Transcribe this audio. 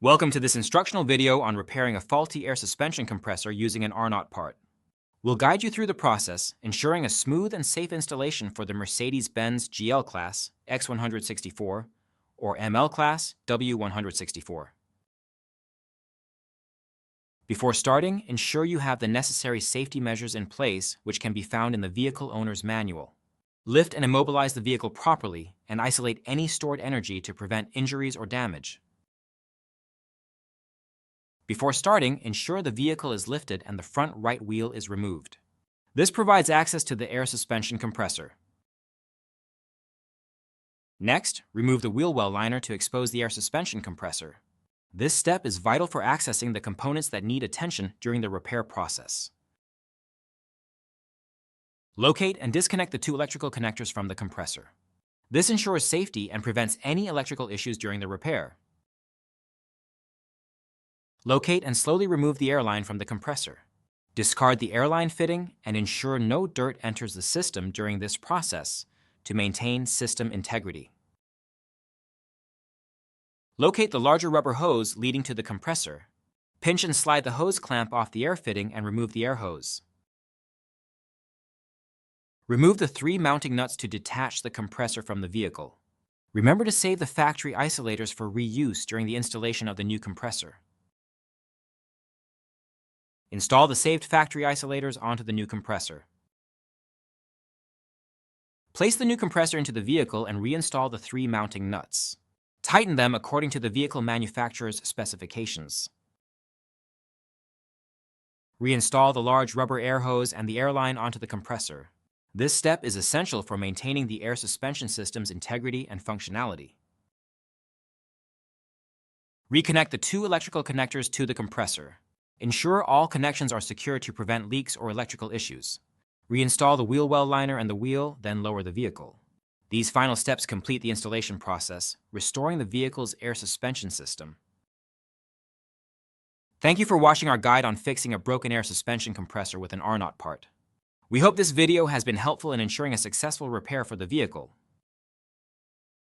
Welcome to this instructional video on repairing a faulty air suspension compressor using an Arnott part. We'll guide you through the process, ensuring a smooth and safe installation for the Mercedes-Benz GL-Class, X164, or ML-Class, W164. Before starting, ensure you have the necessary safety measures in place, which can be found in the vehicle owner's manual. Lift and immobilize the vehicle properly and isolate any stored energy to prevent injuries or damage. Before starting, ensure the vehicle is lifted and the front right wheel is removed. This provides access to the air suspension compressor. Next, remove the wheel well liner to expose the air suspension compressor. This step is vital for accessing the components that need attention during the repair process. Locate and disconnect the two electrical connectors from the compressor. This ensures safety and prevents any electrical issues during the repair. Locate and slowly remove the airline from the compressor. Discard the airline fitting and ensure no dirt enters the system during this process to maintain system integrity. Locate the larger rubber hose leading to the compressor. Pinch and slide the hose clamp off the air fitting and remove the air hose. Remove the 3 mounting nuts to detach the compressor from the vehicle. Remember to save the factory isolators for reuse during the installation of the new compressor. Install the saved factory isolators onto the new compressor. Place the new compressor into the vehicle and reinstall the 3 mounting nuts. Tighten them according to the vehicle manufacturer's specifications. Reinstall the large rubber air hose and the airline onto the compressor. This step is essential for maintaining the air suspension system's integrity and functionality. Reconnect the 2 electrical connectors to the compressor. Ensure all connections are secure to prevent leaks or electrical issues. Reinstall the wheel well liner and the wheel, then lower the vehicle. These final steps complete the installation process, restoring the vehicle's air suspension system. Thank you for watching our guide on fixing a broken air suspension compressor with an Arnott part. We hope this video has been helpful in ensuring a successful repair for the vehicle.